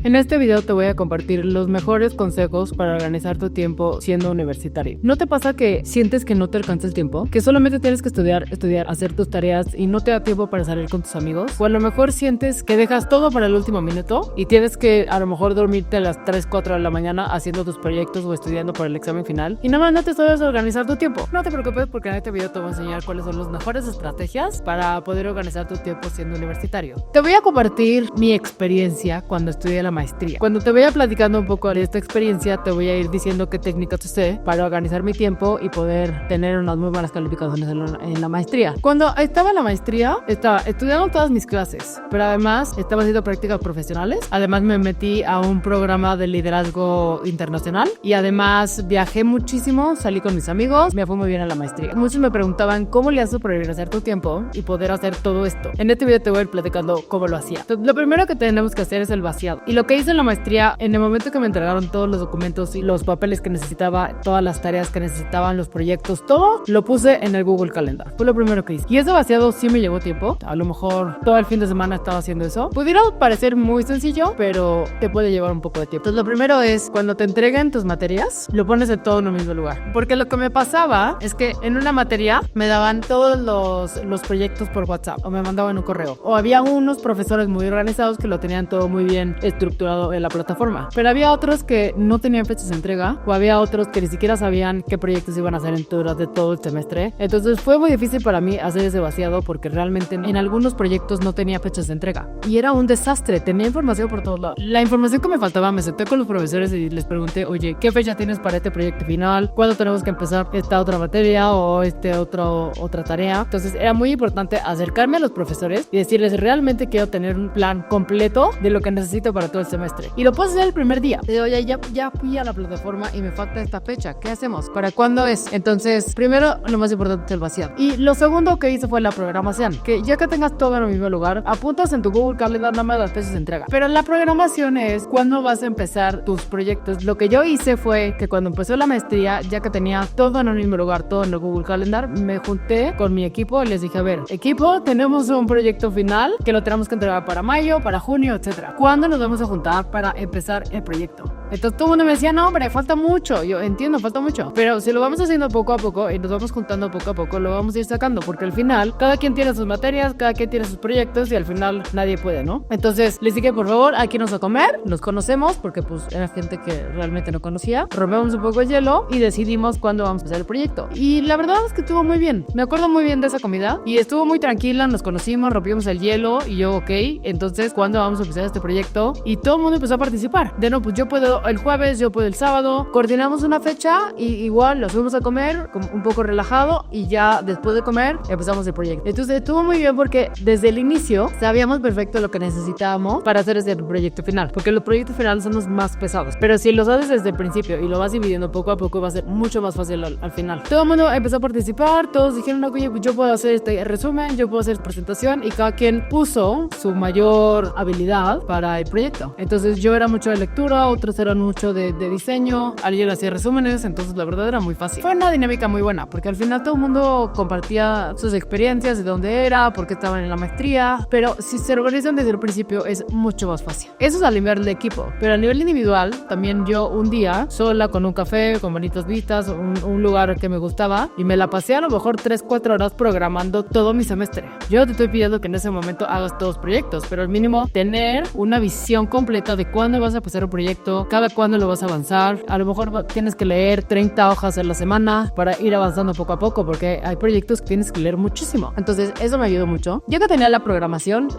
En este video te voy a compartir los mejores consejos para organizar tu tiempo siendo universitario. ¿No te pasa que sientes que no te alcanza el tiempo? ¿Que solamente tienes que estudiar, hacer tus tareas y no te da tiempo para salir con tus amigos? O a lo mejor sientes que dejas todo para el último minuto y tienes que a lo mejor dormirte a las 3, 4 de la mañana haciendo tus proyectos o estudiando para el examen final y nada más no te sabes organizar tu tiempo. No te preocupes porque en este video te voy a enseñar cuáles son las mejores estrategias para poder organizar tu tiempo siendo universitario. Te voy a compartir mi experiencia cuando estudié la maestría. Cuando te vaya platicando un poco de esta experiencia, te voy a ir diciendo qué técnicas usé para organizar mi tiempo y poder tener unas muy buenas calificaciones en la maestría. Cuando estaba en la maestría, estaba estudiando todas mis clases, pero además estaba haciendo prácticas profesionales. Además me metí a un programa de liderazgo internacional y además viajé muchísimo, salí con mis amigos, me fue muy bien en la maestría. Muchos me preguntaban cómo le haces para organizar tu tiempo y poder hacer todo esto. En este video te voy a ir platicando cómo lo hacía. Entonces, lo primero que tenemos que hacer es el vaciado. Y lo que hice en la maestría, en el momento que me entregaron todos los documentos y los papeles que necesitaba, todas las tareas que necesitaban, los proyectos, todo lo puse en el Google Calendar. Fue lo primero que hice. Y ese vaciado sí me llevó tiempo. A lo mejor todo el fin de semana estaba haciendo eso. Pudiera parecer muy sencillo, pero te puede llevar un poco de tiempo. Entonces, lo primero es, cuando te entreguen tus materias, lo pones en todo en el mismo lugar. Porque lo que me pasaba es que en una materia me daban todos los proyectos por WhatsApp o me mandaban un correo. O había unos profesores muy organizados que lo tenían todo muy bien estructurado en la plataforma. Pero había otros que no tenían fechas de entrega o había otros que ni siquiera sabían qué proyectos iban a hacer durante todo el semestre. Entonces fue muy difícil para mí hacer ese vaciado porque realmente en algunos proyectos no tenía fechas de entrega. Y era un desastre, tenía información por todos lados. La información que me faltaba, me senté con los profesores y les pregunté, oye, ¿qué fecha tienes para este proyecto final? ¿Cuándo tenemos que empezar esta otra materia o otra tarea? Entonces era muy importante acercarme a los profesores y decirles, realmente quiero tener un plan completo de lo que necesito para todo el semestre. Y lo puedes hacer el primer día. Te digo, ya fui a la plataforma y me falta esta fecha. ¿Qué hacemos? ¿Para cuándo es? Entonces, primero, lo más importante es el vaciado. Y lo segundo que hice fue la programación. Que ya que tengas todo en el mismo lugar, apuntas en tu Google Calendar nada más las fechas de entrega. Pero la programación es cuándo vas a empezar tus proyectos. Lo que yo hice fue que cuando empezó la maestría, ya que tenía todo en el mismo lugar, todo en el Google Calendar, me junté con mi equipo y les dije, a ver, equipo, tenemos un proyecto final que lo tenemos que entregar para mayo, para junio, etcétera. ¿Cuándo nos vamos a juntar para empezar el proyecto? Entonces todo el mundo me decía, no hombre, falta mucho. Yo entiendo, falta mucho, pero si lo vamos haciendo poco a poco y nos vamos juntando poco a poco, lo vamos a ir sacando, porque al final cada quien tiene sus materias, cada quien tiene sus proyectos y al final nadie puede, ¿no? Entonces les dije, por favor, aquí nos a comer, nos conocemos, porque pues era gente que realmente no conocía, rompemos un poco el hielo y decidimos cuándo vamos a empezar el proyecto. Y la verdad es que estuvo muy bien, me acuerdo muy bien de esa comida y estuvo muy tranquila, nos conocimos, rompimos el hielo y yo, ok, entonces ¿cuándo vamos a empezar este proyecto? Y todo el mundo empezó a participar. De no, pues yo puedo el jueves, yo puedo el sábado, coordinamos una fecha y igual nos fuimos a comer un poco relajado y ya después de comer empezamos el proyecto. Entonces estuvo muy bien porque desde el inicio sabíamos perfecto lo que necesitábamos para hacer ese proyecto final, porque los proyectos finales son los más pesados, pero si los haces desde el principio y lo vas dividiendo poco a poco va a ser mucho más fácil al final. Todo el mundo empezó a participar, todos dijeron, oye, pues yo puedo hacer este resumen, yo puedo hacer presentación y cada quien puso su mayor habilidad para el proyecto. Entonces yo era mucho de lectura, otros eran mucho de diseño, alguien hacía resúmenes, entonces la verdad era muy fácil. Fue una dinámica muy buena porque al final todo el mundo compartía sus experiencias, de dónde era, por qué estaban en la maestría, pero si se organizan desde el principio es mucho más fácil. Eso es a nivel de equipo, pero a nivel individual también yo un día sola con un café, con bonitas vistas, un lugar que me gustaba y me la pasé a lo mejor 3-4 horas programando todo mi semestre. Yo te estoy pidiendo que en ese momento hagas todos los proyectos, pero al mínimo tener una visión completa de cuándo vas a empezar un proyecto, cada cuándo lo vas a avanzar. A lo mejor tienes que leer 30 hojas en la semana para ir avanzando poco a poco porque hay proyectos que tienes que leer muchísimo. Entonces eso me ayudó mucho. Yo que tenía la programación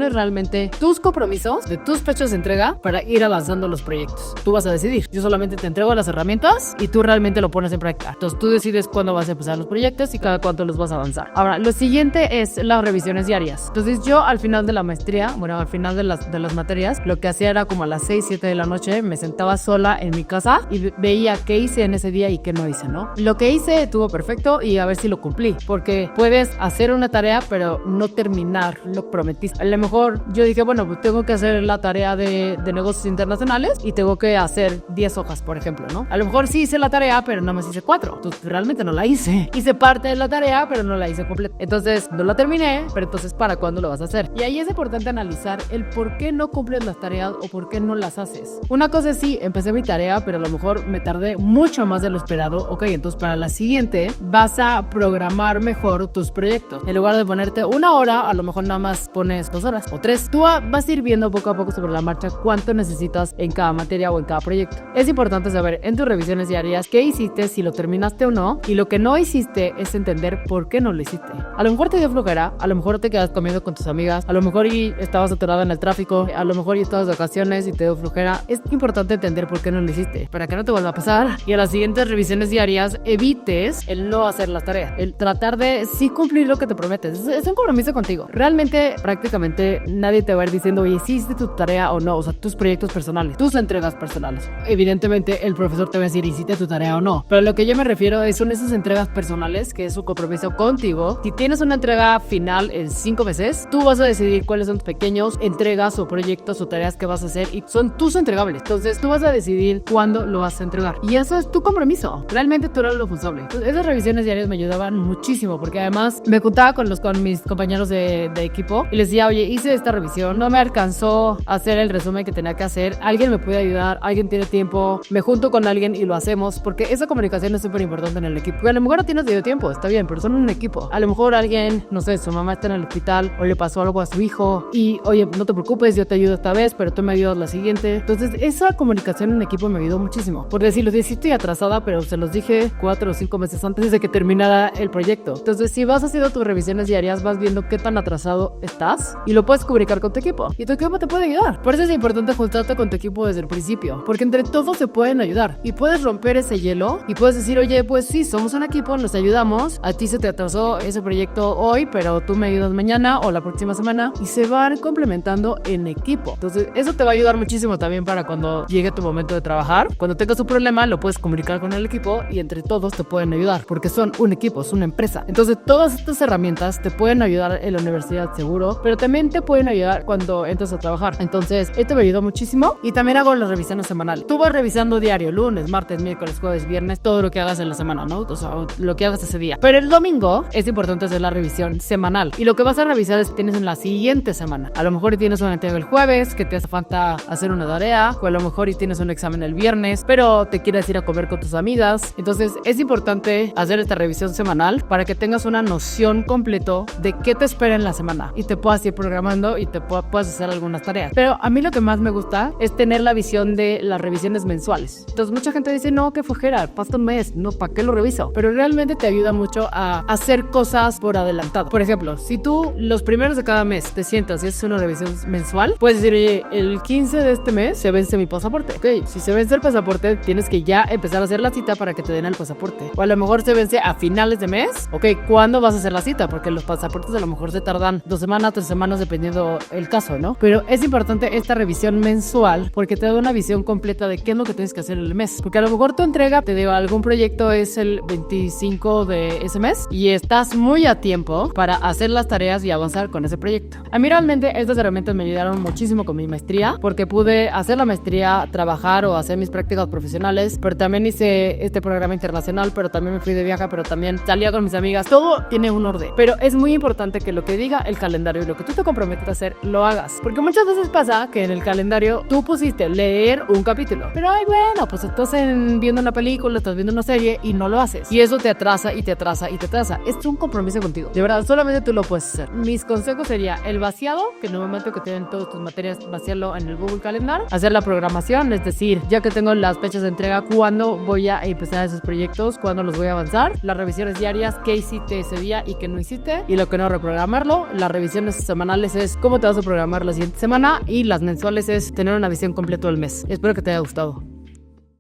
es realmente tus compromisos de tus fechas de entrega para ir avanzando los proyectos. Tú vas a decidir. Yo solamente te entrego las herramientas y tú realmente lo pones en práctica. Entonces tú decides cuándo vas a empezar los proyectos y cada cuánto los vas a avanzar. Ahora, lo siguiente es las revisiones diarias. Entonces yo al final de la maestría, al final de las materias, lo que hacía era como a las 6-7 de la noche tarde me sentaba sola en mi casa y veía qué hice en ese día y qué no hice, ¿no? Lo que hice estuvo perfecto y a ver si lo cumplí, porque puedes hacer una tarea pero no terminar lo que prometiste. A lo mejor yo dije, bueno, pues tengo que hacer la tarea de negocios internacionales y tengo que hacer 10 hojas, por ejemplo, ¿no? A lo mejor sí hice la tarea, pero nada más hice 4. Entonces realmente no la hice. Hice parte de la tarea, pero no la hice completa. Entonces no la terminé, pero entonces ¿para cuándo lo vas a hacer? Y ahí es importante analizar el por qué no cumples las tareas o por qué no las haces. Una cosa es sí, empecé mi tarea, pero a lo mejor me tardé mucho más de lo esperado. Ok, entonces para la siguiente vas a programar mejor tus proyectos. En lugar de ponerte 1 hora, a lo mejor nada más pones 2 horas o 3. Tú vas a ir viendo poco a poco sobre la marcha cuánto necesitas en cada materia o en cada proyecto. Es importante saber en tus revisiones diarias qué hiciste, si lo terminaste o no, y lo que no hiciste es entender por qué no lo hiciste. A lo mejor te dio flojera, a lo mejor te quedas comiendo con tus amigas, a lo mejor y estabas atorada en el tráfico, a lo mejor y estabas de vacaciones y te dio flojera. Es importante entender por qué no lo hiciste, para que no te vuelva a pasar y a las siguientes revisiones diarias evites el no hacer las tareas, el tratar de sí cumplir lo que te prometes. Es un compromiso contigo. Realmente, prácticamente nadie te va a ir diciendo, oye, ¿sí hiciste tu tarea o no? O sea, tus proyectos personales, tus entregas personales. Evidentemente, el profesor te va a decir, ¿hiciste tu tarea o no? Pero lo que yo me refiero son esas entregas personales, que es un compromiso contigo. Si tienes una entrega final en 5 meses, tú vas a decidir cuáles son tus pequeños entregas o proyectos o tareas que vas a hacer y son tus entregables. Entonces, tú vas a decidir cuándo lo vas a entregar. Y eso es tu compromiso. Realmente tú eres el responsable. Entonces, esas revisiones diarias me ayudaban muchísimo porque además me juntaba con mis compañeros de equipo y les decía, oye, hice esta revisión, no me alcanzó a hacer el resumen que tenía que hacer, alguien me puede ayudar, alguien tiene tiempo, me junto con alguien y lo hacemos, porque esa comunicación es súper importante en el equipo. Porque a lo mejor no tienes medio tiempo, está bien, pero son un equipo. A lo mejor alguien, no sé, su mamá está en el hospital o le pasó algo a su hijo y, oye, no te preocupes, yo te ayudo esta vez, pero tú me ayudas la siguiente. Entonces, esa comunicación en equipo me ayudó muchísimo. Por decirlo, sí estoy atrasada, pero se los dije 4 o 5 meses antes de que terminara el proyecto. Entonces, si vas haciendo tus revisiones diarias, vas viendo qué tan atrasado estás y lo puedes comunicar con tu equipo. Y tu equipo te puede ayudar. Por eso es importante juntarte con tu equipo desde el principio, porque entre todos se pueden ayudar y puedes romper ese hielo y puedes decir, oye, pues sí, somos un equipo, nos ayudamos, a ti se te atrasó ese proyecto hoy, pero tú me ayudas mañana o la próxima semana y se van complementando en equipo. Entonces, eso te va a ayudar muchísimo también para cuando llegue tu momento de trabajar. Cuando tengas un problema, lo puedes comunicar con el equipo y entre todos te pueden ayudar, porque son un equipo, es una empresa. Entonces, todas estas herramientas te pueden ayudar en la universidad seguro, pero también te pueden ayudar cuando entres a trabajar. Entonces, esto me ayudó muchísimo y también hago las revisiones semanales. Tú vas revisando diario, lunes, martes, miércoles, jueves, viernes, todo lo que hagas en la semana, ¿no? O sea, lo que hagas ese día. Pero el domingo es importante hacer la revisión semanal y lo que vas a revisar es que tienes en la siguiente semana. A lo mejor tienes una entrega el jueves, que te hace falta hacer una tarea, o a lo mejor tienes un examen el viernes, pero te quieres ir a comer con tus amigas. Entonces, es importante hacer esta revisión semanal para que tengas una noción completo de qué te espera en la semana y te puedas ir programando y te puedas hacer algunas tareas. Pero a mí lo que más me gusta es tener la visión de las revisiones mensuales. Entonces, mucha gente dice, no, qué flojera, pasa un mes, no, ¿para qué lo reviso? Pero realmente te ayuda mucho a hacer cosas por adelantado. Por ejemplo, si tú los primeros de cada mes te sientas y haces una revisión mensual, puedes decir, oye, el 15 de este mes se vence mi pasaporte. Ok, si se vence el pasaporte, tienes que ya empezar a hacer la cita para que te den el pasaporte. O a lo mejor se vence a finales de mes. Ok, ¿cuándo vas a hacer la cita? Porque los pasaportes a lo mejor se tardan 2 semanas, 3 semanas, dependiendo el caso, ¿no? Pero es importante esta revisión mensual porque te da una visión completa de qué es lo que tienes que hacer en el mes. Porque a lo mejor tu entrega, te digo, algún proyecto es el 25 de ese mes y estás muy a tiempo para hacer las tareas y avanzar con ese proyecto. A mí realmente estas herramientas me ayudaron muchísimo con mi maestría porque pude hacer la maestría, trabajar o hacer mis prácticas profesionales, pero también hice este programa internacional, pero también me fui de viaje, pero también salía con mis amigas. Todo tiene un orden, pero es muy importante que lo que diga el calendario y lo que tú te comprometes a hacer, lo hagas. Porque muchas veces pasa que en el calendario tú pusiste leer un capítulo, pero ay, bueno, pues estás viendo una película, estás viendo una serie y no lo haces. Y eso te atrasa y te atrasa y te atrasa. Es un compromiso contigo. De verdad, solamente tú lo puedes hacer. Mis consejos sería el vaciado, que en el momento que tienen todas tus materias, vaciarlo en el Google Calendar, hacer la programación, es decir, ya que tengo las fechas de entrega, cuándo voy a empezar esos proyectos, cuándo los voy a avanzar, las revisiones diarias, qué hiciste ese día y qué no hiciste, y lo que no, reprogramarlo. Las revisiones semanales es cómo te vas a programar la siguiente semana y las mensuales es tener una visión completa del mes. Espero que te haya gustado.